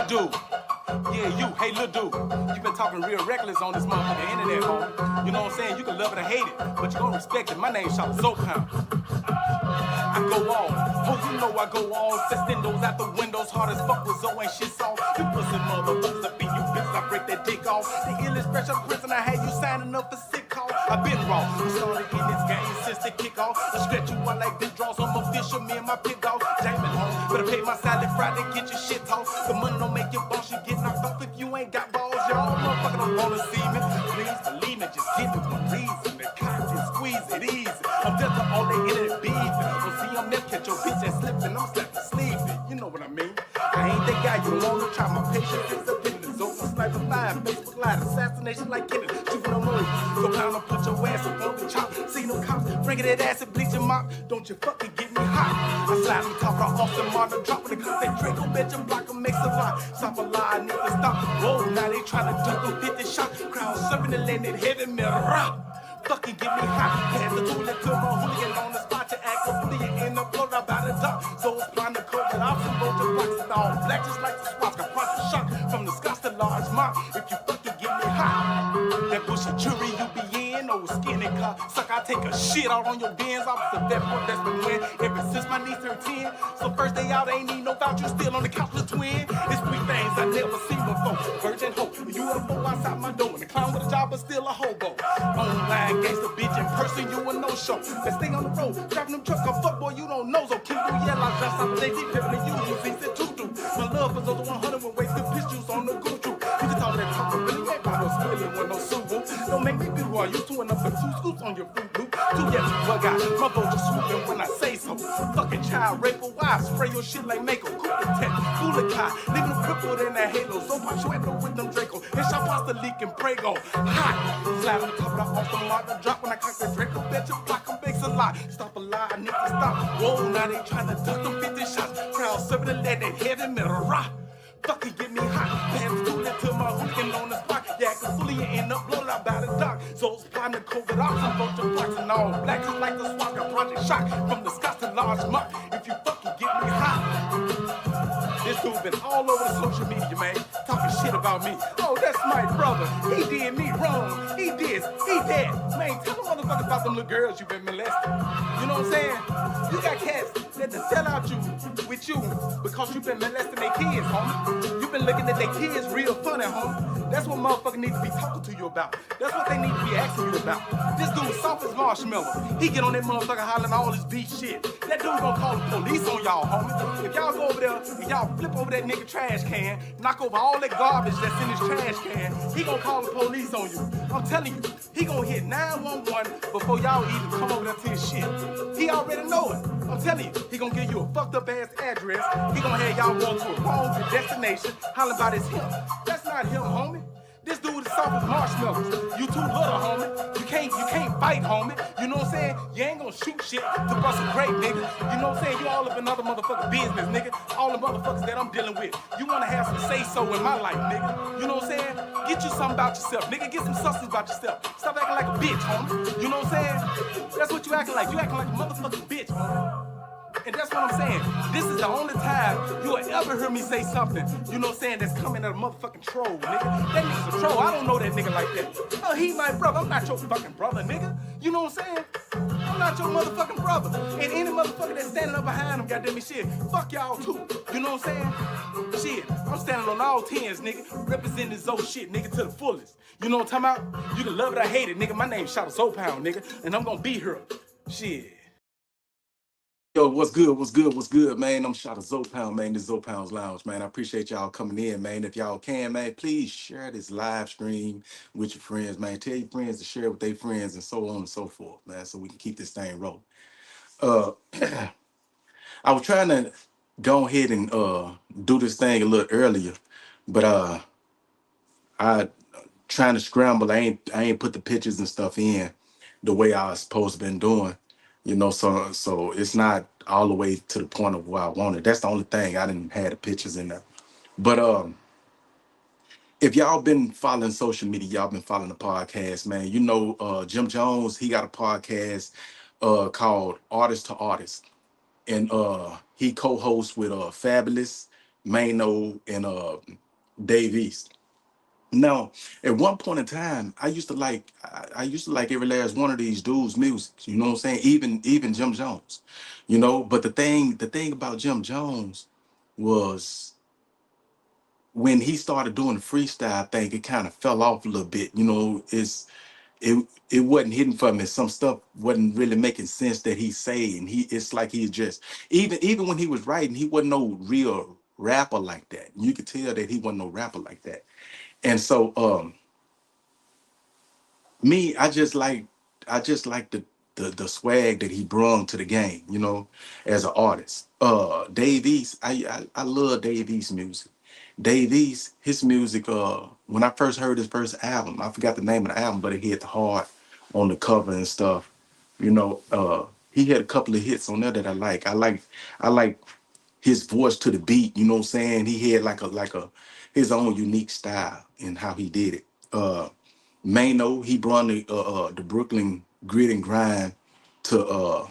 dude. Yeah, you. Hey, little dude. You been talking real reckless on this motherfucking internet, homie. You know what I'm saying? You can love it or hate it, but you gonna respect it. My name's Chatta. I go on, oh you know I go on. Festindos out the windows, hard as fuck with Zoe ain't shit soft. You pussy motherfuckers, I beat you bitches, I break that dick off. The illest fresh up prison, I had you signing up for sick call. I been raw, I started in this game since the kickoff. I stretch you out like big draws, I'm official, me and my pig dog. Jamin home, better pay my salad Friday, get your shit tossed. The money don't make you boss, you get knocked off if you ain't got balls. Y'all motherfuckers don't wanna see me. Please believe me, just give me one reason. The cock can squeeze it easy. I'm just the only internet beefing. So see, I'm never catch your bitch ass slipping. I'm slapping sleeping. You know what I mean? I ain't that guy you want to try. My patience is up in the zone. Sniper 5, Facebook Live, assassination like Kennedy. Juvenile mode. So pound to put your ass up on the chop. See no cops, bringing that ass and bleach them out. Don't you fucking get me hot. I slide on top of the Austin Martin, dropping the cup. They Draco, bet your block and makes a lot. Stop a lie, nigga, stop. Whoa, now they trying to duck them 50 shots. Crowd serving the land, that heavy metal rock. Fucking get me hot. Pass the tool to my hooligan on the spot to act a bully and the blood about the top. So it's blind to cover it off and go to blocks and all black just like the spots. Got project shock from the Scots to large mop. If you fucking get me hot, that bushy jury you be in, old skinny car. Suck, I take a shit out on your bins. I was the vet for that's been win ever since my niece turned 10. So first day out, ain't need no voucher, still on the couch with twin. It's three things I never seen before. Virgin hope, UFO outside my door, and a clown with a job but still a hobo. Online gangsta bitch in person, you a no-show. Let's stay on the road, driving them trucks, come fuck boy, you don't know. So keep do yellow, dress up, they keep pimping you. You think that you do. My love for those 100 with wasted piss juice on the gooch. You just talk that talk, really ain't about no spilling with no Subaru. Don't make me be who I used to, and up for 2 scoops on your fruit loop. 2 yes, bug out, my vote just swooping when I say so. Fucking child rape or why? Spray your shit like Mako, cool the tech, cool the car, leaving them crippled in that halo. So much sweat with them Draco, and shot pasta leaking Prego. Hot, slap on top of the awesome mark, the drop when I cock the Draco, bet your block them bakes a lot. Stop a lie, I need to stop. Whoa, now they trying to duck them 50 shots. Crowd serving the lead, that heavy metal rock. Fucking get me hot. Pass the tool to my hooligan on the spot. Yeah, I can fully end up blown out by the dock. So it's blind to COVID off some bunch of blocks and all black just like the swap. Got project shock from the Scots to large mock. If you fucking get me hot. This dude been all over the social media, man, talking shit about me. Oh, that's my brother. He did me wrong. He did. He dead. Man, tell them motherfuckers about them little girls you been molesting. You know what I'm saying? You got cats that to sell out you with you because you been molesting their kids, homie. You been looking at their kids real funny, homie. That's what motherfuckers need to be talking to you about. That's what they need to be asking you about. This dude soft as marshmallow. He get on that motherfucker hollering all this beat shit. That dude gonna call the police on y'all, homie. If y'all go over there and y'all flip over that nigga trash can, knock over all that garbage that's in his trash can, he gonna call the police on you. I'm telling you, he gonna hit 911 before y'all even come over there to his shit. He already know it. I'm telling you, he gonna give you a fucked up ass address. He gonna have y'all going to a wrong destination, hollering about his him. That's not him, homie. This dude is soft as marshmallows. You too little, homie. You can't fight, homie. You know what I'm saying? You ain't gonna shoot shit to bust a grape, nigga. You know what I'm saying? You all up in other motherfucking business, nigga. All the motherfuckers that I'm dealing with. You wanna have some say-so in my life, nigga. You know what I'm saying? Get you something about yourself, nigga. Get some substance about yourself. Stop acting like a bitch, homie. You know what I'm saying? That's what you acting like. You acting like a motherfucking bitch, homie. And that's what I'm saying. This is the only time you will ever hear me say something, you know what I'm saying, that's coming at a motherfucking troll, nigga. That nigga's a troll. I don't know that nigga like that. Oh, he my brother. I'm not your fucking brother, nigga. You know what I'm saying? I'm not your motherfucking brother. And any motherfucker that's standing up behind him, goddamn me, shit, fuck y'all too. You know what I'm saying? Shit, I'm standing on all 10s, nigga. Representing this old shit, nigga, to the fullest. You know what I'm talking about? You can love it or hate it, nigga. My name's Chatta, nigga. And I'm gonna be here. Shit. Yo, what's good? What's good? What's good, man? I'm Chatta, man. This is Pound's Lounge, man. I appreciate y'all coming in, man. If y'all can, man, please share this live stream with your friends, man. Tell your friends to share with their friends and so on and so forth, man, so we can keep this thing rolling. Uh, I was trying to go ahead and do this thing a little earlier, but I trying to scramble. I ain't put the pictures and stuff in the way I was supposed to been doing, you know. So it's not all the way to the point of where I wanted. That's the only thing I didn't have the pictures in there. But if y'all been following social media, y'all been following the podcast, man. You know, Jim Jones, he got a podcast called Artist to Artist, and he co-hosts with Fabulous, Mano, and Dave East. Now, at one point in time, I used to like every last one of these dudes' music. You know what I'm saying? Even Jim Jones. You know, but the thing about Jim Jones was when he started doing the freestyle thing, it kind of fell off a little bit. You know, it wasn't hidden from me. Some stuff wasn't really making sense that he's saying. It's like he's just even when he was writing, he wasn't no real rapper like that. You could tell that he wasn't no rapper like that. And so me, I just like the swag that he brought to the game, you know, as an artist. Dave East, I love Dave East music. Dave East, his music, when I first heard his first album, I forgot the name of the album, but it hit hard on the cover and stuff. You know, he had a couple of hits on there that I like. I like his voice to the beat, you know what I'm saying? He had like a his own unique style in how he did it. Mano, he brought the Brooklyn grit and grind to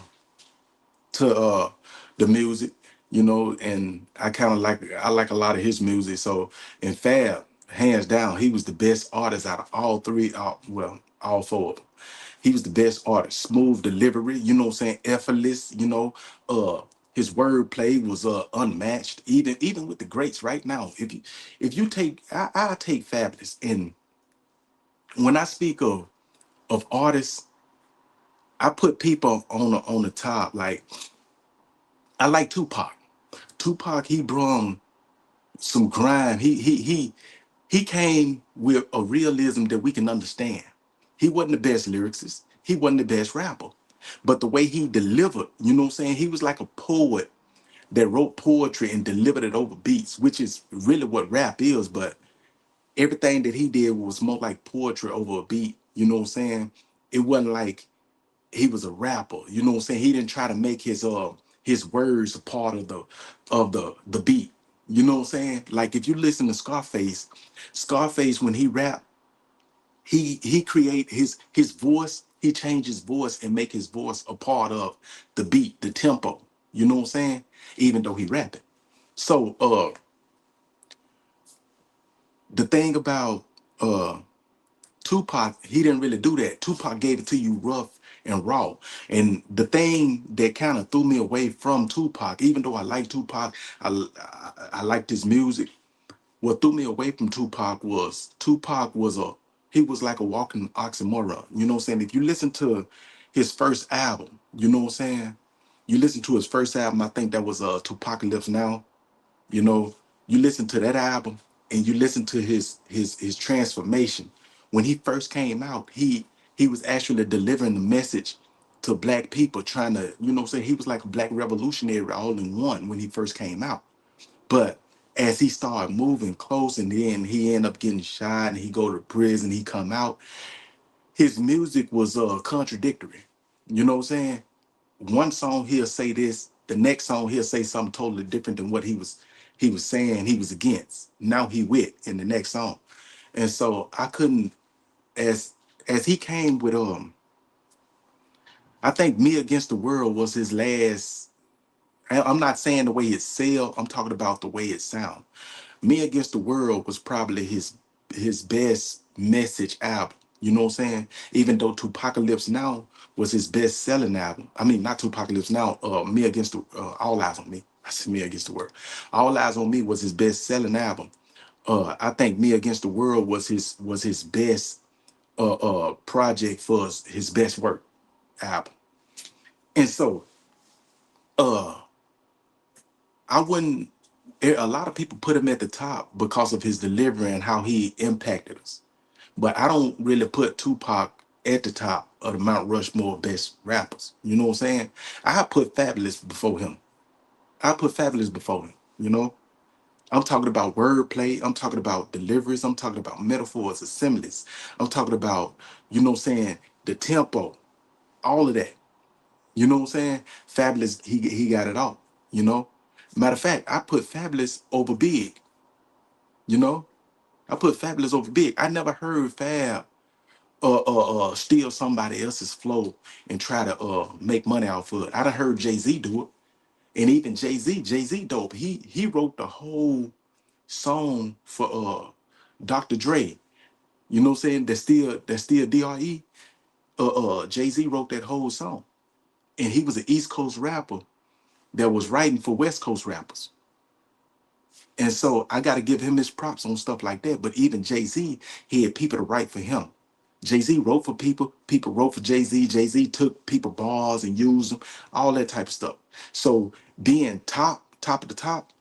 to the music, you know, and I like a lot of his music. So in Fab, hands down, he was the best artist out of all three, all four of them. He was the best artist. Smooth delivery, you know what I'm saying, effortless, you know, uh his wordplay was unmatched, even with the greats right now. If you take I take Fabulous, and when I speak of artists, I put people on the top. Like I like Tupac. Tupac, he brought some grime. He came with a realism that we can understand. He wasn't the best lyricist. He wasn't the best rapper. But the way he delivered, you know what I'm saying? He was like a poet that wrote poetry and delivered it over beats, which is really what rap is. But everything that he did was more like poetry over a beat. You know what I'm saying? It wasn't like he was a rapper. You know what I'm saying? He didn't try to make his words a part of the beat. You know what I'm saying? Like if you listen to Scarface when he rap, he create his voice, he changed his voice and make his voice a part of the beat, the tempo. You know what I'm saying? Even though he rapping. So the thing about uh Tupac, he didn't really do that. Tupac gave it to you rough and raw. And the thing that kind of threw me away from Tupac, even though I like Tupac, I liked his music. What threw me away from Tupac was he was like a walking oxymoron. You know what I'm saying? If you listen to his first album, you know what I'm saying? You listen to his first album, I think that was Tupacalypse Now. You know, you listen to that album and you listen to his transformation. When he first came out, he was actually delivering the message to black people, trying to, you know what I'm saying? He was like a black revolutionary all in one when he first came out. But as he started moving close and then he ended up getting shot and he go to prison, he come out, his music was contradictory. You know what I'm saying? One song he'll say this, the next song he'll say something totally different than what he was saying he was against. Now he with in the next song. And so I couldn't, as he came with I think Me Against the World was his last. I'm not saying the way it sell, I'm talking about the way it sound. Me Against the World was probably his best message album. You know what I'm saying? Even though Tupacalypse Now was his best selling album. I mean, not Tupacalypse Now. Me Against the All Eyes on Me. I said Me Against the World. All Eyes on Me was his best selling album. I think Me Against the World was his best project for his best work album. And so uh I wouldn't. A lot of people put him at the top because of his delivery and how he impacted us. But I don't really put Tupac at the top of the Mount Rushmore of best rappers. You know what I'm saying? I put Fabulous before him. I put Fabulous before him. You know, I'm talking about wordplay. I'm talking about deliveries. I'm talking about metaphors, assemblies. I'm talking about, you know what I'm saying, the tempo, all of that. You know what I'm saying? Fabulous, he got it all. You know, matter of fact, I put Fabulous over Big. You know, I put Fabulous over Big. I never heard Fab steal somebody else's flow and try to make money off of it. I done heard Jay-Z do it, And even Jay Z dope. He wrote the whole song for Dr. Dre. You know what I'm saying? That's still DRE. Jay-Z wrote that whole song. And he was an East Coast rapper that was writing for West Coast rappers. And so I got to give him his props on stuff like that. But even Jay-Z, he had people to write for him. Jay-Z wrote for people, people wrote for Jay-Z. Jay-Z took people bars and used them, all that type of stuff. So being top of the top,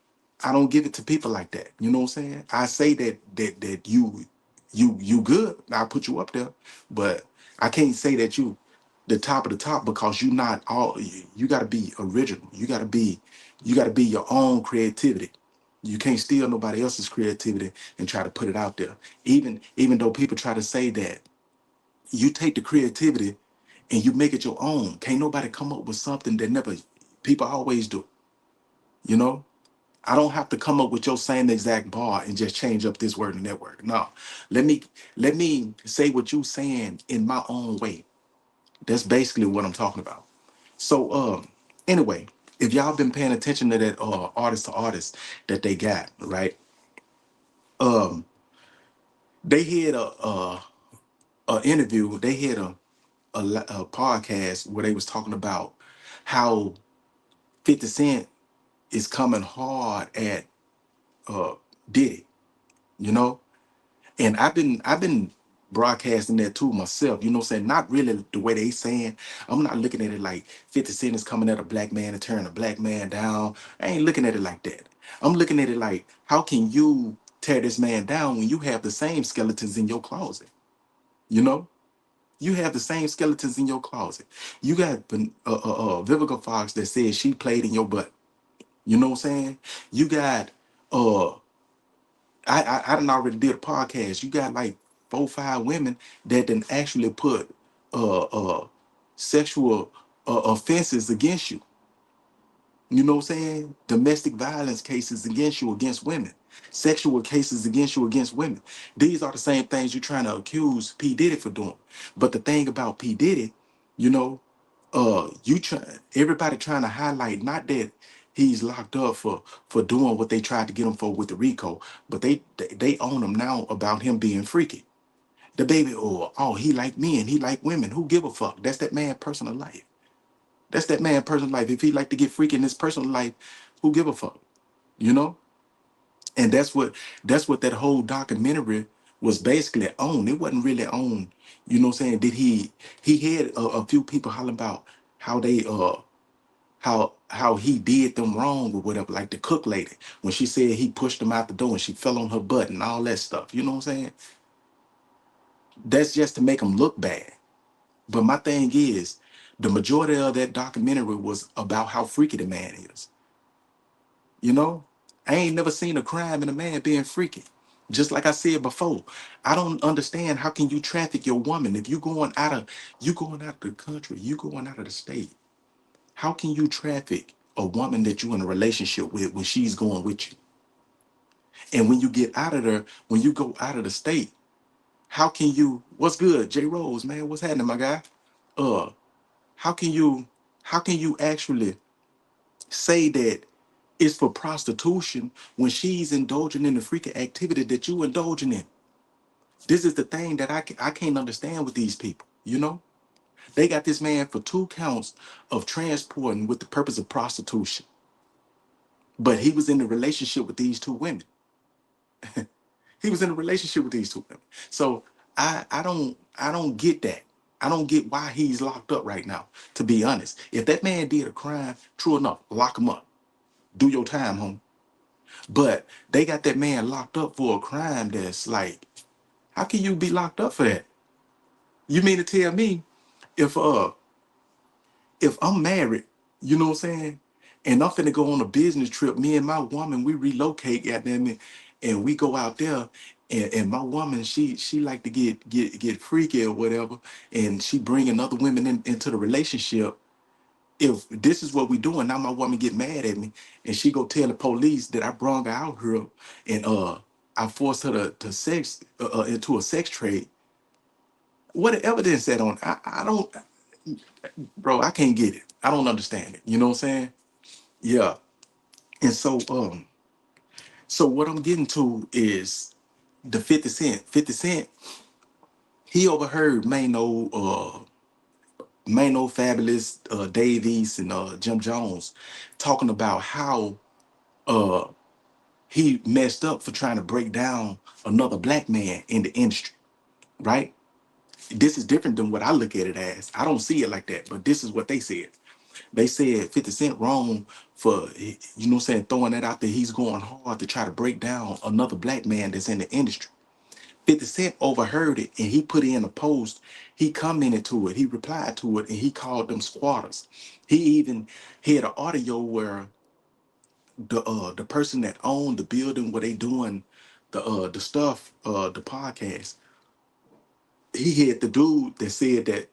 I don't give it to people like that. You know what I'm saying? I say that you good. I'll put you up there, but I can't say that you the top of the top because you not all you gotta be original. You gotta be your own creativity. You can't steal nobody else's creativity and try to put it out there. Even though people try to say that you take the creativity and you make it your own. Can't nobody come up with something that never people always do. You know, I don't have to come up with your same exact bar and just change up this word and that word. No, let me let me say what you saying in my own way. That's basically what I'm talking about. So anyway, if y'all been paying attention to that artist to artist that they got, right? Um they had a interview, they had a podcast where they was talking about how 50 Cent is coming hard at uh Diddy, you know? And I've been broadcasting that too myself, you know what I'm saying? Not really the way they saying. I'm not looking at it like 50 Cent is coming at a black man and tearing a black man down. I ain't looking at it like that. I'm looking at it like, how can you tear this man down when you have the same skeletons in your closet? You know? You have the same skeletons in your closet. You got Vivica Fox that says she played in your butt. You know what I'm saying? You got uh I done already did a podcast. You got like 4, 5 women that done actually put uh uh sexual offenses against you. You know what I'm saying? Domestic violence cases against you against women, sexual cases against you against women. These are the same things you're trying to accuse P. Diddy for doing. But the thing about P. Diddy, you know, you try everybody trying to highlight not that he's locked up for doing what they tried to get him for with the RICO, but they own him now about him being freaky. The baby, oh, he like men, he like women. Who give a fuck? That's that man personal life. That's that man personal life. If he like to get freaky in his personal life, who give a fuck? You know? And that's what that whole documentary was basically on. It wasn't really on, you know what I'm saying? Did he had a few people hollering about how they how he did them wrong or whatever, like the cook lady, when she said he pushed them out the door and she fell on her butt and all that stuff. You know what I'm saying? That's just to make him look bad. But my thing is, the majority of that documentary was about how freaky the man is. You know, I ain't never seen a crime in a man being freaky. Just like I said before, I don't understand how can you traffic your woman if you going out of the country, you going out of the state. How can you traffic a woman that you in a relationship with when she's going with you? And when you get out of there, when you go out of the state, how can you? What's good, J Rose, man? What's happening, my guy? Uh, how can you? How can you actually say that it's for prostitution when she's indulging in the freaking activity that you indulging in? This is the thing that I can't understand with these people. You know, they got this man for 2 counts of transporting with the purpose of prostitution, but he was in a relationship with these 2 women. He was in a relationship with these 2 women. So I don't get that. I don't get why he's locked up right now. To be honest, if that man did a crime, true enough, lock him up. Do your time, home. But they got that man locked up for a crime that's like, how can you be locked up for that? You mean to tell me if if I'm married, you know what I'm saying, and I'm finna go on a business trip, me and my woman, we relocate, goddamn it, and we go out there, and my woman, she like to get freaky or whatever, and she bringing other women into the relationship. If this is what we doing, now my woman get mad at me, and she go tell the police that I brung her out here, and I forced her to sex into a sex trade. What the evidence that on? I don't, bro. I can't get it. I don't understand it. You know what I'm saying? Yeah. And so what I'm getting to is the 50 Cent. 50 Cent, he overheard Mano Fabulous, Dave East, and Jim Jones talking about how uh he messed up for trying to break down another black man in the industry, right? This is different than what I look at it as. I don't see it like that, but this is what they said. They said 50 Cent wrong for, you know what I'm saying, throwing that out there. He's going hard to try to break down another black man that's in the industry. 50 Cent overheard it and he put in a post. He commented to it. He replied to it and he called them squatters. He even had an audio where the person that owned the building where they doing the stuff, the podcast, he had the dude that said that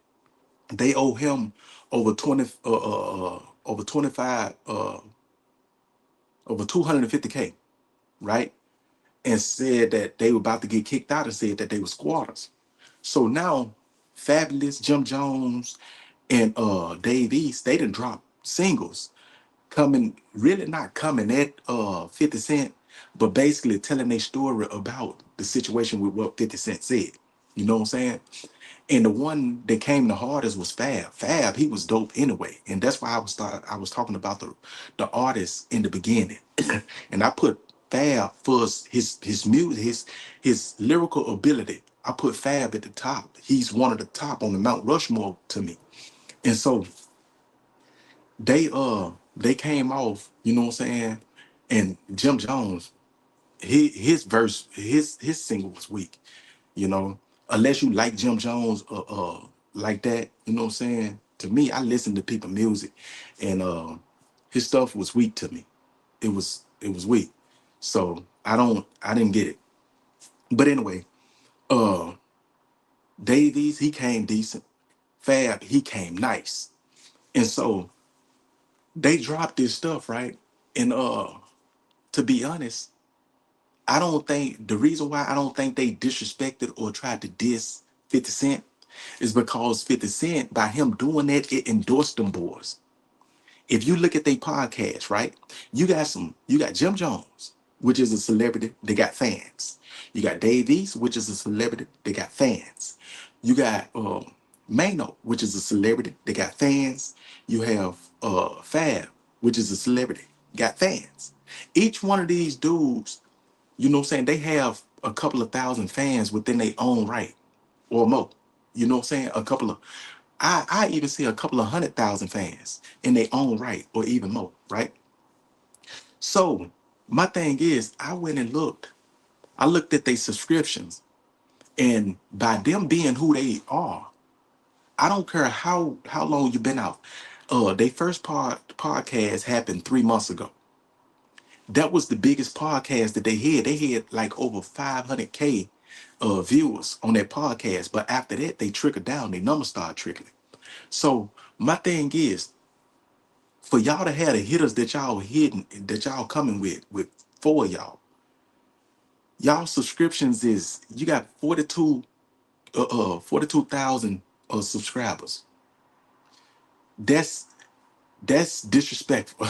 they owe him over 20 over 25 over 250K, right? And said that they were about to get kicked out and said that they were squatters. So now Fabulous, Jim Jones, and Dave East, they didn't drop singles coming, really not coming at 50 Cent, but basically telling their story about the situation with what 50 Cent said. You know what I'm saying? And the one that came the hardest was Fab. Fab, he was dope anyway. And that's why I was talking about the artist in the beginning. And I put Fab for his music, his lyrical ability. I put Fab at the top. He's one of the top on the Mount Rushmore to me. And so they came off, you know what I'm saying? And Jim Jones, his verse, his single was weak, you know. Unless you like Jim Jones like that, you know what I'm saying? To me, I listen to people music and his stuff was weak to me. It was weak. So I didn't get it. But anyway, uh Davies, he came decent. Fab, he came nice. And so they dropped this stuff, right? And to be honest, I don't think the reason why I don't think they disrespected or tried to diss 50 Cent is because 50 Cent, by him doing that, it endorsed them boys. If you look at their podcast, right? You got Jim Jones, which is a celebrity, they got fans. You got Dave East, which is a celebrity, they got fans. You got Mano, which is a celebrity, they got fans. You have Fab, which is a celebrity, got fans. Each one of these dudes, you know what I'm saying, they have a couple of thousand fans within their own right or more. You know what I'm saying? I even see a couple of 100,000 fans in their own right or even more, right? So my thing is, I went and looked. I looked at their subscriptions, and by them being who they are, I don't care how long you've been out. They first podcast happened 3 months ago. That was the biggest podcast that they had. They had like over 500K viewers on that podcast. But after that, they trickled down. Their numbers started trickling. So my thing is, for y'all to have the hitters that y'all hitting, that y'all coming with four of y'all subscriptions is you got 42,000 subscribers. That's that's disrespectful.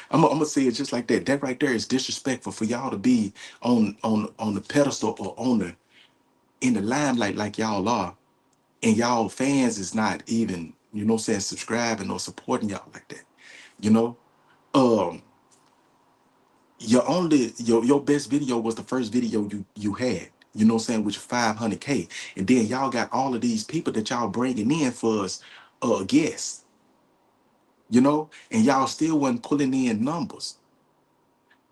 I'm gonna say it just like that. That right there is disrespectful for y'all to be on the pedestal or on the in the limelight like y'all are, and y'all fans is not even, you know what I'm saying, subscribing or supporting y'all like that. You know? Um your best video was the first video you had, you know what I'm saying, with your 500K. And then y'all got all of these people that y'all bringing in for us guests, you know, and y'all still wasn't pulling in numbers.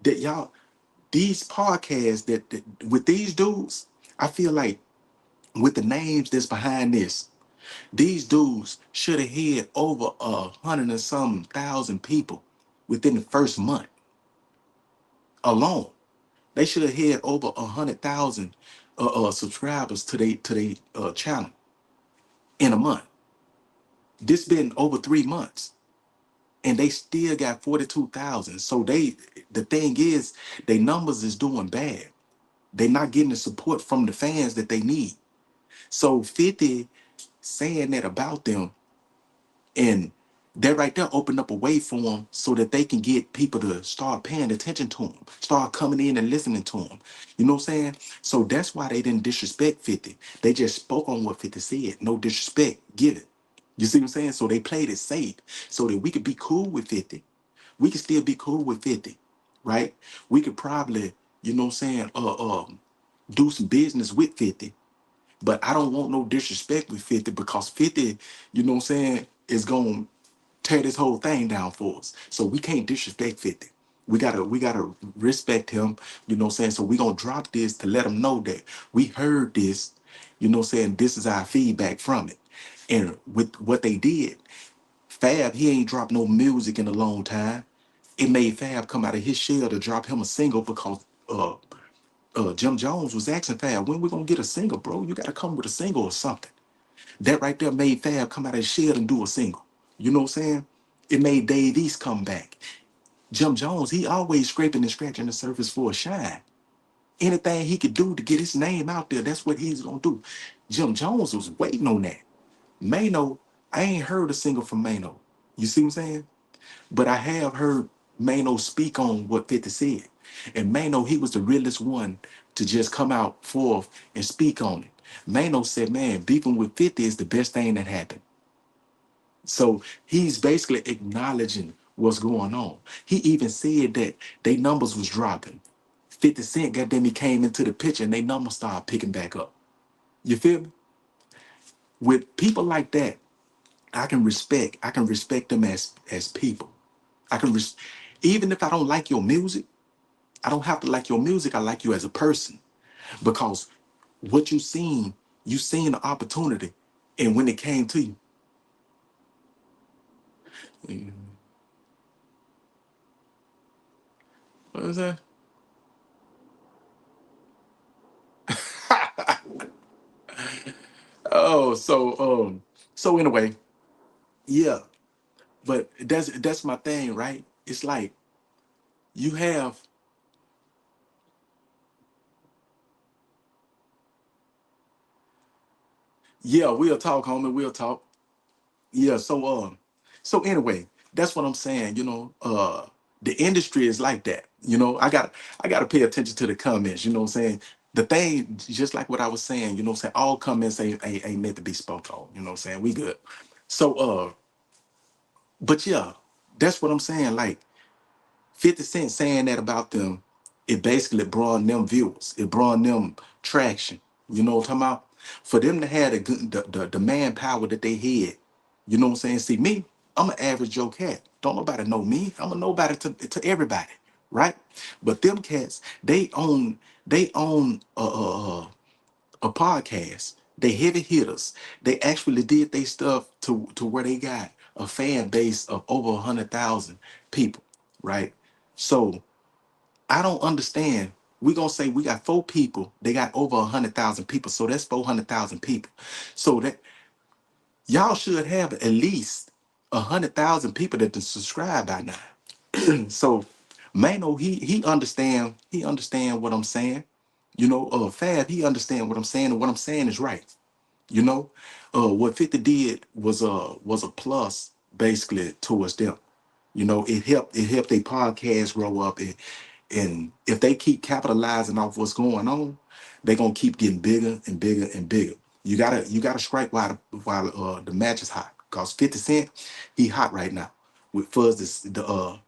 That y'all these podcasts that with these dudes, I feel like with the names that's behind this, these dudes should have had over 100 and some thousand people within the first month alone. They should have had over 100,000 subscribers to they channel in a month. This been over 3 months, and they still got 42,000. So the thing is, their numbers is doing bad. They not getting the support from the fans that they need. So 50 saying that about them, and That right there opened up a way for them so that they can get people to start paying attention to them, start coming in and listening to them. You know what I'm saying? So that's why they didn't disrespect 50. They just spoke on what 50 said. No disrespect, give it. You see what I'm saying? So they played it safe so that we could be cool with 50. We could still be cool with 50, right? We could probably, you know what I'm saying, do some business with 50. But I don't want no disrespect with 50 because 50, you know what I'm saying, is going tear this whole thing down for us. So we can't disrespect 50. We gotta respect him, you know what I'm saying? So we gonna drop this to let him know that we heard this, you know what I'm saying? This is our feedback from it. And with what they did, Fab, he ain't dropped no music in a long time. It made Fab come out of his shell to drop him a single because Jim Jones was asking Fab, when we gonna get a single, bro? You gotta come with a single or something. That right there made Fab come out of his shell and do a single. You know what I'm saying? It made Dave East come back. Jim Jones, he always scraping and scratching the surface for a shine. Anything he could do to get his name out there, that's what he's gonna do. Jim Jones was waiting on that. Mano, I ain't heard a single from Mano. You see what I'm saying? But I have heard Mano speak on what 50 said. And Mano, he was the realest one to just come out forth and speak on it. Mano said, man, beefing with 50 is the best thing that happened. So he's basically acknowledging what's going on. He even said that they numbers was dropping. 50 Cent, goddamn, he came into the picture and they numbers started picking back up. You feel me? With people like that, I can respect them as people. I can even if I don't like your music, I don't have to like your music. I like you as a person because what you seen the opportunity, and when it came to you, mm, what is that? Oh, so anyway, yeah. But that's my thing, right? It's like you have, yeah, we'll talk, homie, we'll talk. Yeah, so anyway, that's what I'm saying, you know. The industry is like that. You know, I gotta pay attention to the comments, you know what I'm saying? The thing, just like what I was saying, you know what I'm saying, all comments ain't meant to be spoke on, you know what I'm saying? We good. So but yeah, that's what I'm saying. Like 50 Cent saying that about them, it basically brought them viewers. It brought them traction. You know what I'm talking about? For them to have the manpower that they had, you know what I'm saying? See, me, I'm an average Joe cat. Don't nobody know me. I'm a nobody to everybody, right? But them cats, they own a podcast. They heavy hitters. They actually did their stuff to where they got a fan base of over 100,000 people, right? So I don't understand. We gonna say we got four people. They got over 100,000 people. So that's 400,000 people. So that y'all should have at least 100,000 people that to subscribe by now. So Mano, he understand what I'm saying. You know, Fab, he understand what I'm saying, and what I'm saying is right. You know, what 50 did was a plus basically towards them. You know, it helped their podcast grow up, and if they keep capitalizing off what's going on, they're gonna keep getting bigger and bigger and bigger. You gotta strike while the match is hot. Cause 50 Cent, he hot right now. With Fuzz this the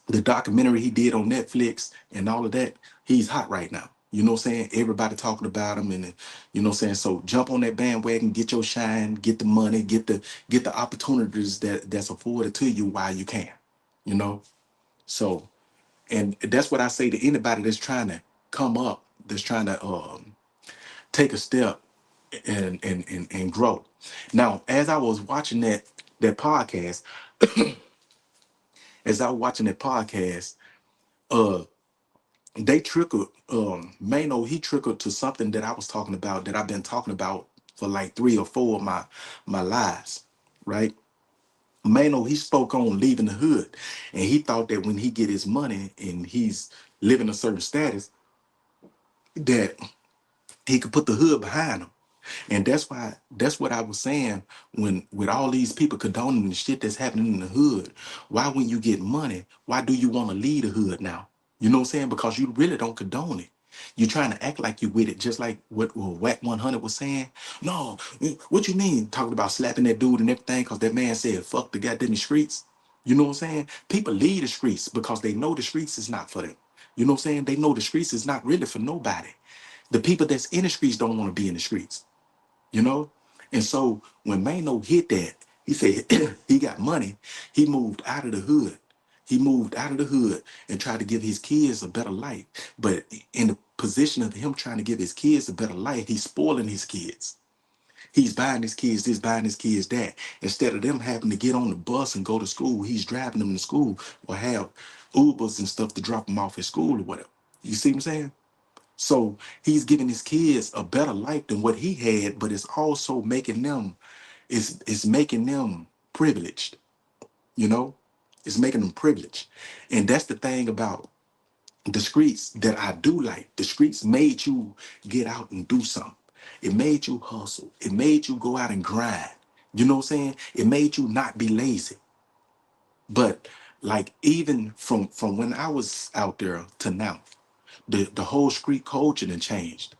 the documentary he did on Netflix and all of that, he's hot right now. You know what I'm saying? Everybody talking about him, and you know what I'm saying? So jump on that bandwagon, get your shine, get the money, get the opportunities that's afforded to you while you can. You know? So, and that's what I say to anybody that's trying to come up, that's trying to take a step and grow. Now, as I was watching that podcast, as I was watching that podcast, uh they trickled Mano, he trickled to something that I was talking about, that I've been talking about for like three or four of my lives, right? Mano, he spoke on leaving the hood, and he thought that when he get his money and he's living a certain status, that he could put the hood behind him. And that's what I was saying when with all these people condoning the shit that's happening in the hood. Why when you get money, why do you want to leave the hood now? You know what I'm saying? Because you really don't condone it. You're trying to act like you with it, just like what Whack 100 was saying. No, what you mean? Talking about slapping that dude and everything because that man said, fuck the goddamn streets. You know what I'm saying? People leave the streets because they know the streets is not for them. You know what I'm saying? They know the streets is not really for nobody. The people that's in the streets don't want to be in the streets, you know? And so when Mano hit that, he said he got money. He moved out of the hood. He moved out of the hood and tried to give his kids a better life. But in the position of him trying to give his kids a better life, he's spoiling his kids. He's buying his kids this, buying his kids that. Instead of them having to get on the bus and go to school, he's driving them to school or have Ubers and stuff to drop them off at school or whatever. You see what I'm saying? So he's giving his kids a better life than what he had, but it's also making them, it's making them privileged, you know? It's making them privileged. And that's the thing about the streets that I do like. The streets made you get out and do something. It made you hustle. It made you go out and grind. You know what I'm saying? It made you not be lazy. But like even from when I was out there to now, the whole street culture done changed.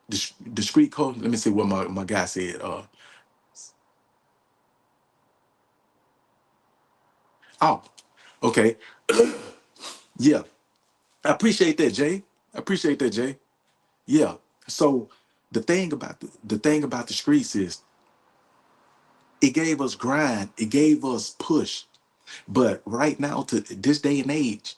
The street code. Let me see what my guy said. Oh, okay. Yeah. I appreciate that, Jay. I appreciate that, Jay. Yeah. So the thing about the streets is it gave us grind, it gave us push. But right now, to this day and age,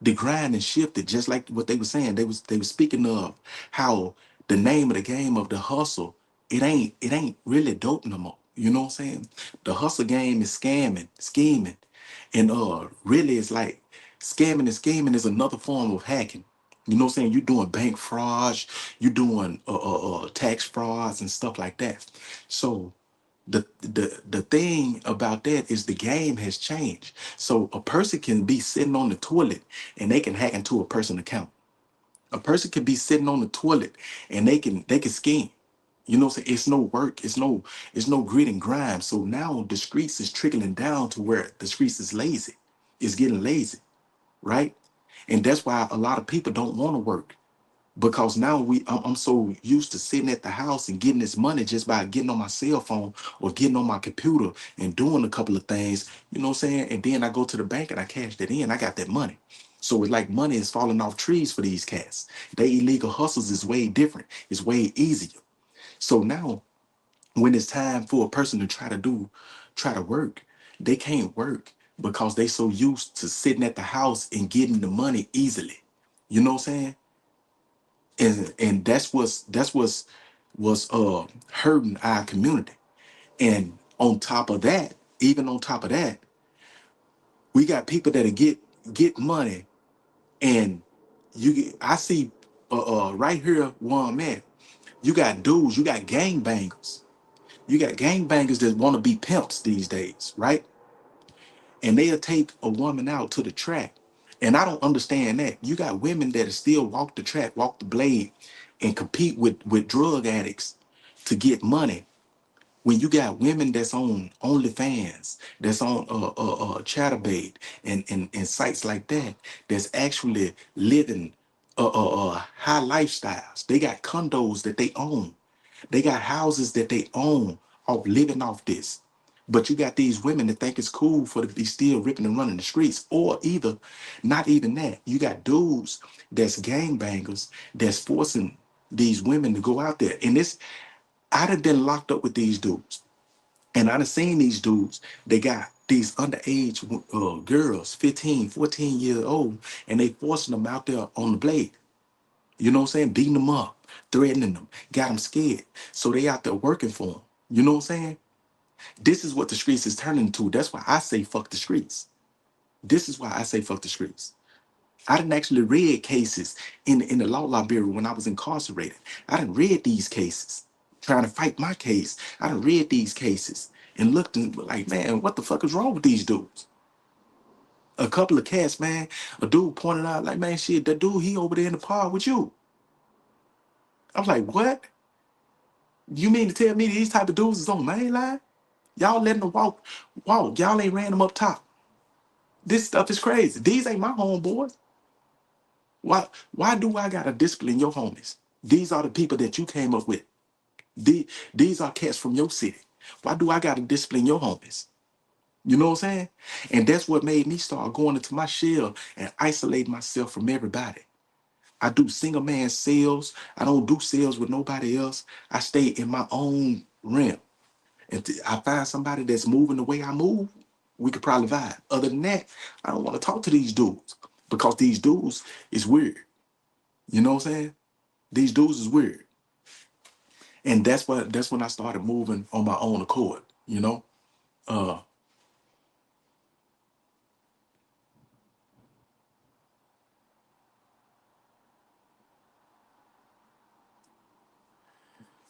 the grind has shifted. Just like what they were saying, they were speaking of how the name of the game of the hustle, it ain't really dope no more. You know what I'm saying? The hustle game is scamming, scheming, and really it's like scamming and scheming is another form of hacking. You know what I'm saying? You're doing bank frauds, you're doing tax frauds and stuff like that. So the thing about that is the game has changed. So a person can be sitting on the toilet and they can hack into a person's account. A person can be sitting on the toilet and they can scheme. You know what I'm saying? It's no work, it's no grit and grind. So now the streets is trickling down to where the streets is lazy. It's getting lazy, right? And that's why a lot of people don't want to work because now I'm so used to sitting at the house and getting this money just by getting on my cell phone or getting on my computer and doing a couple of things, you know what I'm saying? And then I go to the bank and I cash that in. I got that money. So it's like money is falling off trees for these cats. They illegal hustles is way different. It's way easier. So now when it's time for a person to try to work, they can't work because they so used to sitting at the house and getting the money easily. You know what I'm saying? And that's what's was hurting our community. And on top of that, even on top of that, we got people that get money, and I see right here where I'm at, you got dudes, you got gangbangers, you got gangbangers that want to be pimps these days, right? And they'll take a woman out to the track. And I don't understand that. You got women that still walk the track, walk the blade, and compete with drug addicts to get money. When you got women that's on OnlyFans, that's on Chatterbait and sites like that, that's actually living high lifestyles. They got condos that they own. They got houses that they own off living off this. But you got these women that think it's cool for them to be still ripping and running the streets, or either not even that. You got dudes that's gangbangers that's forcing these women to go out there. And this, I'd have been locked up with these dudes. And I'd have seen these dudes, they got these underage girls, 15, 14 years old, and they forcing them out there on the blade. You know what I'm saying? Beating them up, threatening them, got them scared. So they out there working for them. You know what I'm saying? This is what the streets is turning to. That's why I say fuck the streets. This is why I say fuck the streets. I didn't actually read cases in the law library when I was incarcerated. I didn't read these cases, trying to fight my case. I didn't read these cases and looked and like, man, what the fuck is wrong with these dudes? A couple of cats, man. A dude pointed out, like, man, shit, that dude, he over there in the park with you. I was like, what? You mean to tell me these type of dudes is on main line? Y'all letting them walk. Y'all ain't ran them up top. This stuff is crazy. These ain't my homeboys. Why do I gotta discipline your homies? These are the people that you came up with. These are cats from your city. Why do I gotta discipline your homies? You know what I'm saying? And that's what made me start going into my shell and isolate myself from everybody. I do single man sales. I don't do sales with nobody else. I stay in my own realm. And I find somebody that's moving the way I move, we could probably vibe. Other than that, I don't want to talk to these dudes because these dudes is weird. You know what I'm saying? These dudes is weird. And that's when I started moving on my own accord, you know? Uh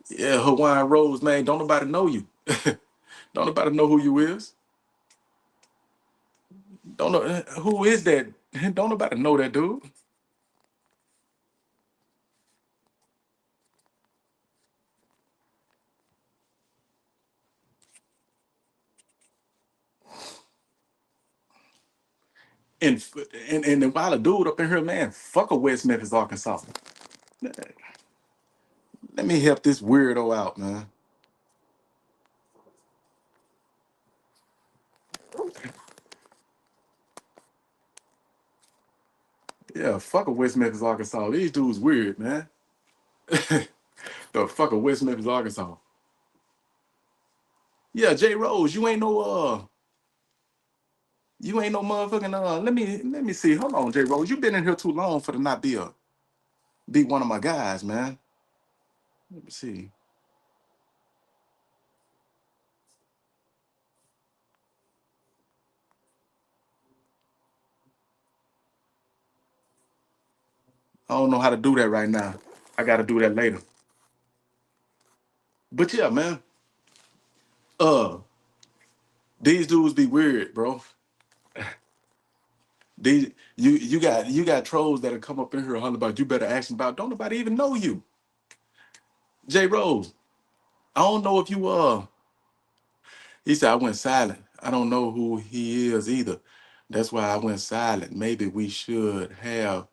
yeah, Hawaiian Rose, man, don't nobody know you. Don't nobody know who you is. Don't know who is that. Don't nobody know that dude. And and while a dude up in here, man, fuck a West Memphis, Arkansas. Let me help this weirdo out, man. Yeah, fuck a West Memphis, Arkansas. These dudes weird, man. The fuck a West Memphis, Arkansas. Yeah, J Rose, you ain't no motherfucking let me see. Hold on, J Rose. You been in here too long for to not be one of my guys, man. Let me see. I don't know how to do that right now. I gotta do that later. But yeah, man. Uh, these dudes be weird, bro. These you got trolls that'll come up in here holler about you better ask them about. Don't nobody even know you. J Rose. I don't know if you he said I went silent. I don't know who he is either. That's why I went silent. Maybe we should have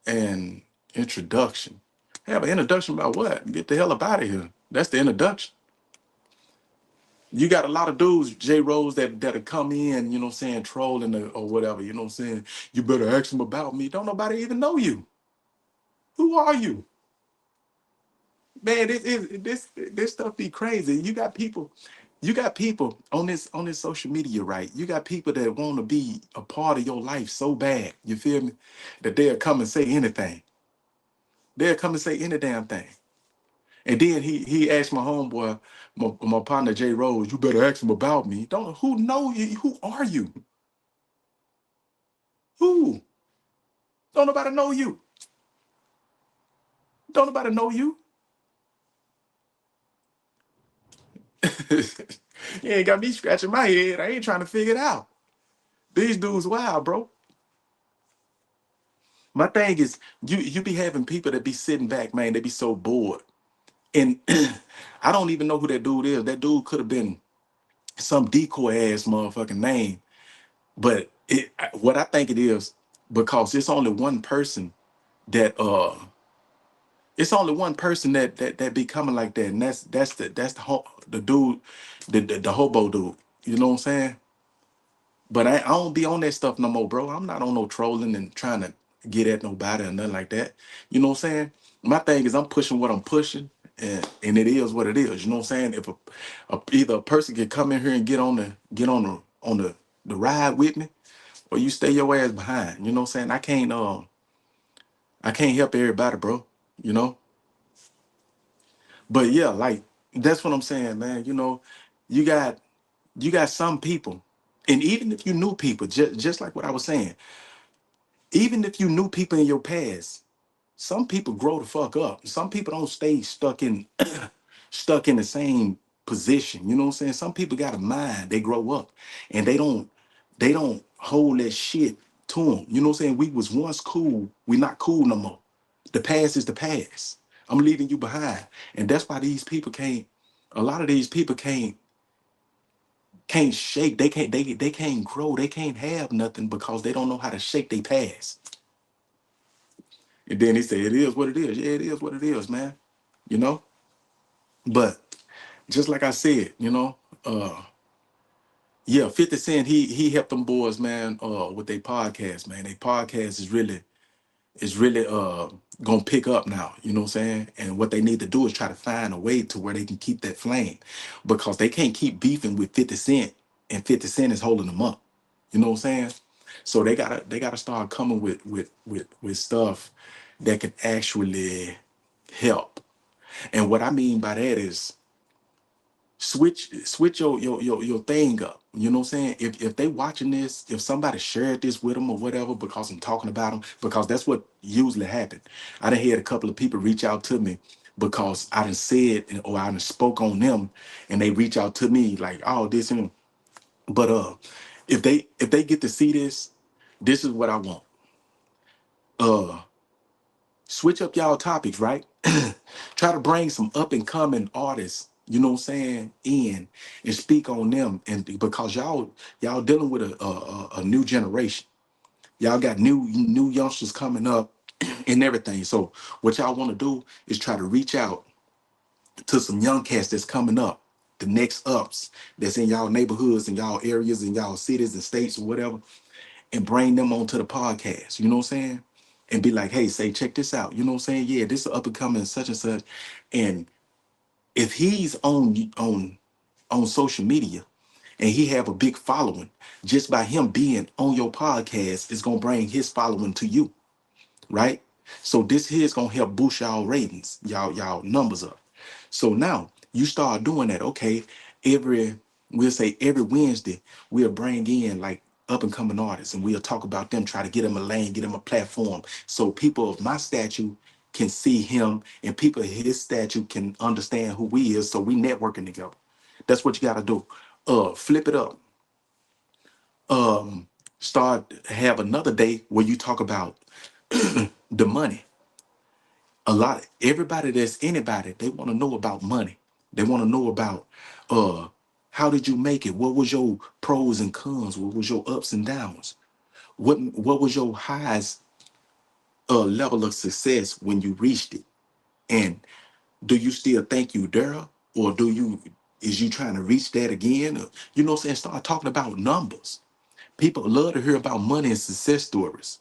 an introduction. Have an introduction about what? Get the hell up out of here. That's the introduction. You got a lot of dudes, J Rose, that'll come in, you know what I'm saying, trolling or whatever, you know what I'm saying? You better ask them about me. Don't nobody even know you. Who are you? Man, this stuff be crazy. You got people on this social media, right? You got people that want to be a part of your life so bad, you feel me? That they'll come and say anything. They'll come and say any damn thing. And then he asked my homeboy, my partner J Rose, you better ask him about me. Don't who know you? Who are you? Who? Don't nobody know you. Don't nobody know you. You ain't got me scratching my head. I ain't trying to figure it out. These dudes wild, bro. My thing is, you be having people that be sitting back, man. They be so bored, and I don't even know who that dude is. That dude could have been some decoy ass motherfucking name, but what I think it is because it's only one person that it's only one person that be coming like that, and that's the dude, the hobo dude. You know what I'm saying? But I don't be on that stuff no more, bro. I'm not on no trolling and trying to get at nobody or nothing like that. You know what I'm saying? My thing is I'm pushing what I'm pushing, and it is what it is. You know what I'm saying? If either a person can come in here and get on the ride with me, or you stay your ass behind. You know what I'm saying? I can't help everybody, bro. You know? But yeah, like that's what I'm saying, man. You got you got some people, and even if you knew people, just like what I was saying, even if you knew people in your past, some people grow the fuck up. Some people don't stay stuck in the same position. You know what I'm saying? Some people got a mind, they grow up and they don't hold that shit to them. You know what I'm saying? We was once cool, we not cool no more. The past is the past. I'm leaving you behind. And that's why these people can't, a lot of these people can't shake. They can't grow. They can't have nothing because they don't know how to shake their past. And then they say it is what it is. Yeah, it is what it is, man. You know? But just like I said, yeah, 50 Cent, he helped them boys, man, with their podcast, man. Their podcast is really gonna pick up now, you know what I'm saying? And what they need to do is try to find a way to where they can keep that flame because they can't keep beefing with 50 Cent and 50 Cent is holding them up. You know what I'm saying? So they gotta start coming with stuff that can actually help. And what I mean by that is switch your thing up. You know what I'm saying? If they watching this, if somebody shared this with them or whatever, because I'm talking about them, because that's what usually happen. I done had a couple of people reach out to me because I done said or I done spoke on them, and they reach out to me like, oh, this and but if they get to see this, this is what I want. Uh, Switch up y'all topics, right? Try to bring some up and coming artists, you know what I'm saying, in and speak on them. And because y'all dealing with a new generation. Y'all got new youngsters coming up and everything. So what y'all want to do is try to reach out to some young cats that's coming up, the next ups that's in y'all neighborhoods and y'all areas and y'all cities and states or whatever, and bring them onto the podcast. You know what I'm saying? And be like, hey, say, check this out. You know what I'm saying? Yeah, this is up and coming such and such. And if he's on social media and he have a big following, just by him being on your podcast is gonna bring his following to you, right? So this here is gonna help boost y'all ratings, y'all numbers up. So now you start doing that. Okay, every we'll say every Wednesday we'll bring in like up and coming artists and we'll talk about them, try to get them a lane, get them a platform, so people of my statue can see him and people of his statue can understand who we is. So we networking together. That's what you got to do. Flip it up. Start have another day where you talk about the money. A lot everybody that's anybody, they want to know about money. They want to know about uh how did you make it? What was your pros and cons? What was your ups and downs? What was your highest level of success when you reached it? And do you still think you there? Or do you is you trying to reach that again? Or, you know what I'm saying? Start talking about numbers. People love to hear about money and success stories,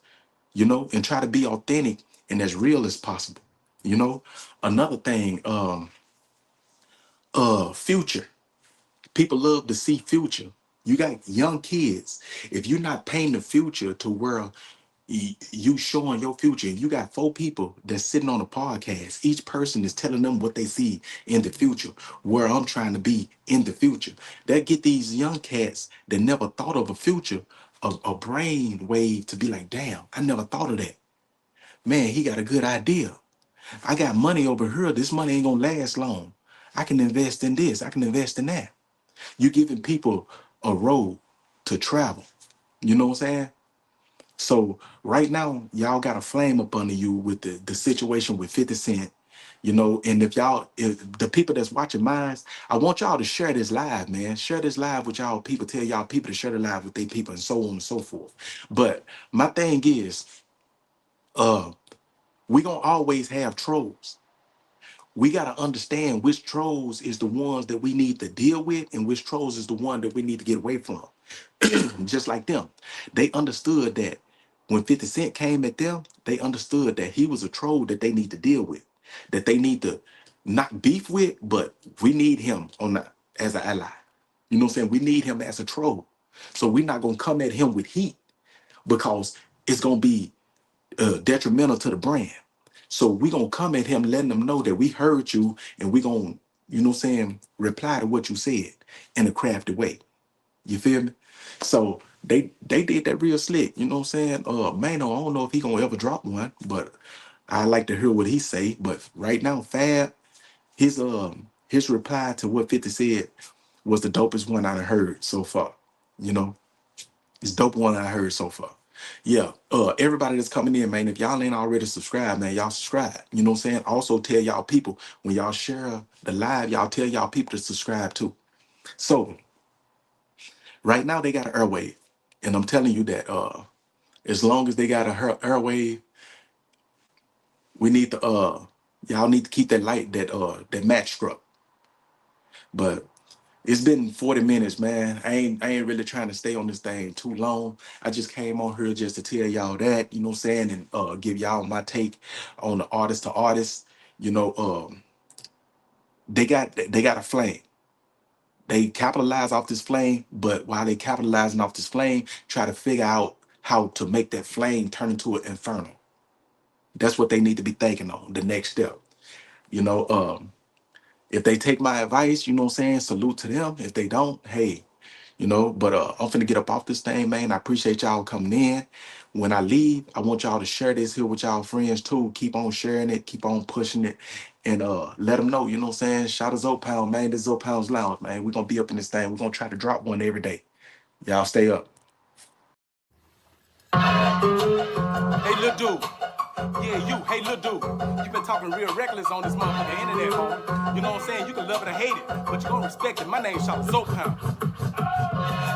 and try to be authentic and as real as possible. You know, another thing, future. People love to see future. You got young kids. If you're not painting the future to where you showing your future, and you got four people that's sitting on a podcast, each person is telling them what they see in the future, where I'm trying to be in the future. That get these young cats that never thought of a future, a brain wave to be like, damn, I never thought of that. Man, he got a good idea. I got money over here. This money ain't gonna last long. I can invest in this. I can invest in that. You giving people a road to travel. You know what I'm saying? So right now, y'all got a flame up under you with the situation with 50 Cent. And if the people that's watching mine, I want y'all to share this live, man. Share this live with y'all people. Tell y'all people to share the live with their people and so on and so forth. But my thing is, uh, we gonna always have trolls. We got to understand which trolls is the ones that we need to deal with and which trolls is the one that we need to get away from. Just like them, they understood that when 50 Cent came at them, they understood that he was a troll that they need to deal with, that they need to not beef with, but we need him as an ally. You know what I'm saying? We need him as a troll. So we're not going to come at him with heat because it's going to be detrimental to the brand. So we gonna come at him, letting them know that we heard you, and we gonna, reply to what you said in a crafty way. You feel me? So they did that real slick. You know what I'm saying? Mano, I don't know if he gonna ever drop one, but I like to hear what he say. But right now, Fab, his reply to what 50 said was the dopest one I heard so far. You know, it's dope one I heard so far. Yeah, everybody that's coming in, man, if y'all ain't already subscribed, man, y'all subscribe. You know what I'm saying? Also tell y'all people when y'all share the live, y'all tell y'all people to subscribe too. So right now they got an airwave, and I'm telling you that as long as they got a airwave, we need to y'all need to keep that light, that match struck. But it's been 40 minutes, man. I ain't really trying to stay on this thing too long. I just came on here just to tell y'all that, you know what I'm saying, and give y'all my take on the artist to artist. You know, they got a flame. They capitalize off this flame, but while they capitalizing off this flame, try to figure out how to make that flame turn into an inferno. That's what they need to be thinking on, the next step. You know, if they take my advice, you know what I'm saying, salute to them. If they don't, hey, but I'm finna get up off this thing, man. I appreciate y'all coming in. When I leave, I want y'all to share this here with y'all friends too. Keep on sharing it, keep on pushing it, and let them know, you know what I'm saying? Shout out Pound, man. This is Pound's Lounge, man. We're gonna be up in this thing. We're gonna try to drop one every day. Y'all stay up. Hey, little dude. Yeah, you. Hey, little dude. You been talking real reckless on this motherfucking internet, homie. You know what I'm saying? You can love it or hate it, but you gonna respect it. My name's Chatta Pound.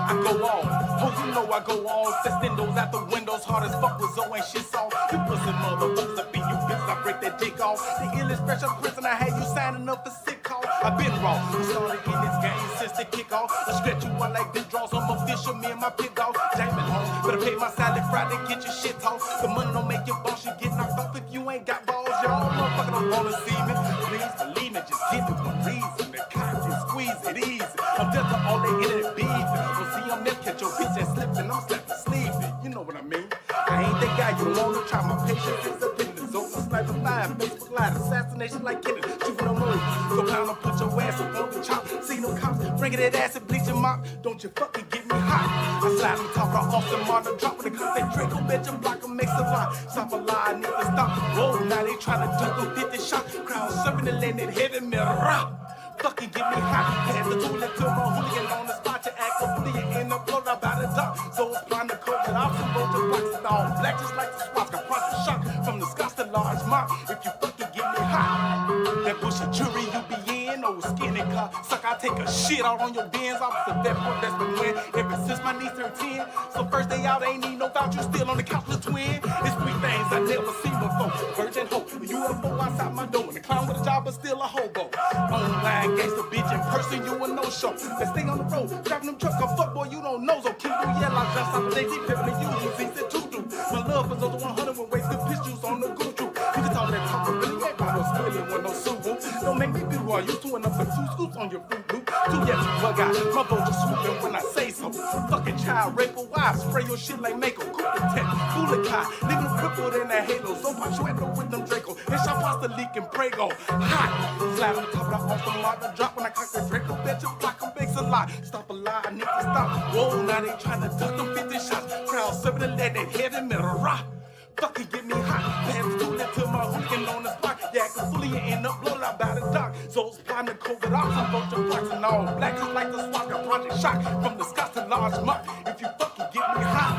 I go on, oh you know I go on. Festindos out the windows, hard as fuck with Zoe and shit on. You pussy motherfuckers, I beat you bitches, I break that dick off. The illest fresh up prison, I had you signing up for sick call. I been wrong, I started in this game since the kick off. I stretch you out like this draws, I'm official, me and my pit dog. Jamin home, better pay my salad Friday, get your shit off. The money don't make you boss, you get knocked off if you ain't got balls. Y'all motherfucker don't wanna see me. Please believe me, just give me one reason. The cock can squeeze it easy. I'm dead to all they internet beef. I'm never catch your bitch ass slipping, I'm slapping sleeping. You know what I mean? I ain't that guy you wanna try. My patience is up in the zone. I'm sniping live, Facebook Live, assassination like Kennedy. Shooting no moves. So pound and put your ass up on the chop. See no cops, bringing that ass and bleaching mop. Don't you fucking get me hot. I slide on top of Austin Martin, dropping the cut that Draco, bitch, and block them, makes a lot. Stop a lie, nigga, stop. Whoa, now they trying to duck them 50 shots. Crowd serving the land that heavy metal. Fucking get me hot. Pass the toilet to my hooligan on the spot. You act a bully, you end up blown up by the top. So it's blind to cold that off some boats and blocks and all black just like the spots. Got project shock from the Scots to large mop. If you fucking get me hot, that bullshit jury you be in, old skinny car. Suck, I take a shit out on your bins. I was the vet for that's been win ever since my niece turned 10. So first day out, ain't need no voucher, still on the couch with twin. It's three things I never seen before. Virgin hope, UFO outside my door, and the clown with a job but still a hobo. Online gangsta bitch in person, you a no-show. Let's stay on the road, driving them trucks, a fuck boy, you don't know. So keep do yell, I just on the day, deep pimpin' you, you see it too do. My love was over 100 with wasted pistols on the good truth. You can talk that talk, but really ain't got no spilling with no Subaru. Don't make me be who I used to, and up for 2 scoops on your fruit loop. 2 yet you bug out, my boat just swooping when I say so. Fucking child rape a wife, spray your shit like Mako. Coop the tech, fool a car, leave them crippled in that halo. So punch you at the with them Draco, and shot pasta leak and Prego. Hot, slide on top of the off the mark, the drop when I cock the Draco, bet you block them bakes a lot. Stop a lie, I need to stop. Whoa, now they trying to duck them 50 shots. Crowd serving the lead, that heavy metal rock. Fucking get me hot, pass the toilet to my hooligan on the spot. Yeah, cause fully you end up blown out by the dock. So it's plotting to COVID off some bunch of blocks and all black just like the SWAT. Got project shock from the Scots to large mop. If you fucking get me hot.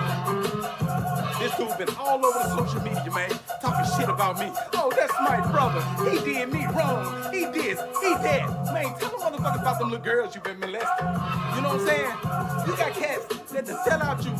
This dude been all over the social media, man, talking shit about me. Oh, that's my brother. He did me wrong. He this, he that. Man, tell them motherfuckers about them little girls you been molesting. You know what I'm saying? You got cats that to sell out you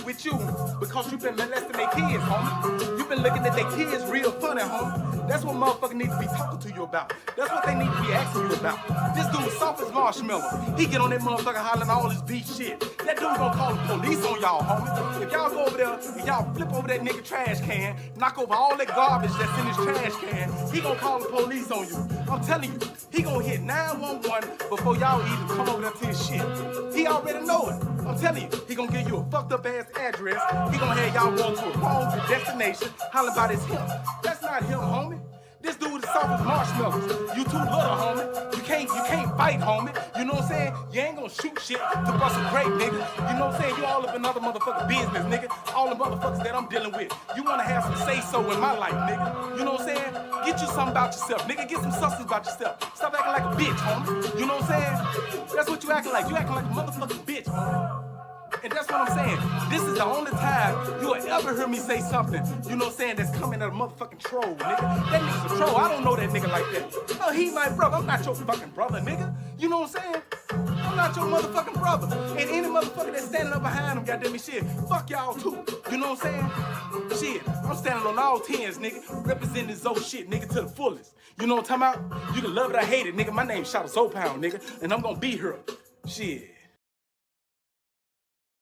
with you because you been molesting their kids, homie. You been looking at their kids real funny, homie. That's what motherfuckers need to be talking to you about. That's what they need to be asking you about. This dude soft as marshmallow. He get on that motherfucker hollering all this beef shit. That dude gonna call the police on y'all, homie. If y'all go over there and y'all flip over that nigga trash can, knock over all that garbage that's in his trash can, he gonna call the police on you. I'm telling you, he gonna hit 911 before y'all even come over there to his shit. He already know it. I'm telling you, he gonna give you a fucked up ass address. He gonna have y'all going to a wrong destination, hollering about his him. That's not him, homie. This dude is soft as marshmallows. You too little, homie. You can't fight, homie. You know what I'm saying? You ain't gonna shoot shit to bust a grape, nigga. You know what I'm saying? You all up in other motherfucking business, nigga. All the motherfuckers that I'm dealing with. You wanna have some say-so in my life, nigga. You know what I'm saying? Get you something about yourself, nigga. Get some substance about yourself. Stop acting like a bitch, homie. You know what I'm saying? That's what you acting like. You acting like a motherfucking bitch, homie. And that's what I'm saying. This is the only time you'll ever hear me say something, you know what I'm saying, that's coming at a motherfucking troll, nigga. That nigga's a troll. I don't know that nigga like that. No, he my brother. I'm not your fucking brother, nigga. You know what I'm saying? I'm not your motherfucking brother. And any motherfucker that's standing up behind him, goddamn it, shit, fuck y'all too. You know what I'm saying? Shit, I'm standing on all 10s, nigga. Representing this old shit, nigga, to the fullest. You know what I'm talking about? You can love it or hate it, nigga. My name's Chatta Pound, nigga. And I'm gonna be here. Shit.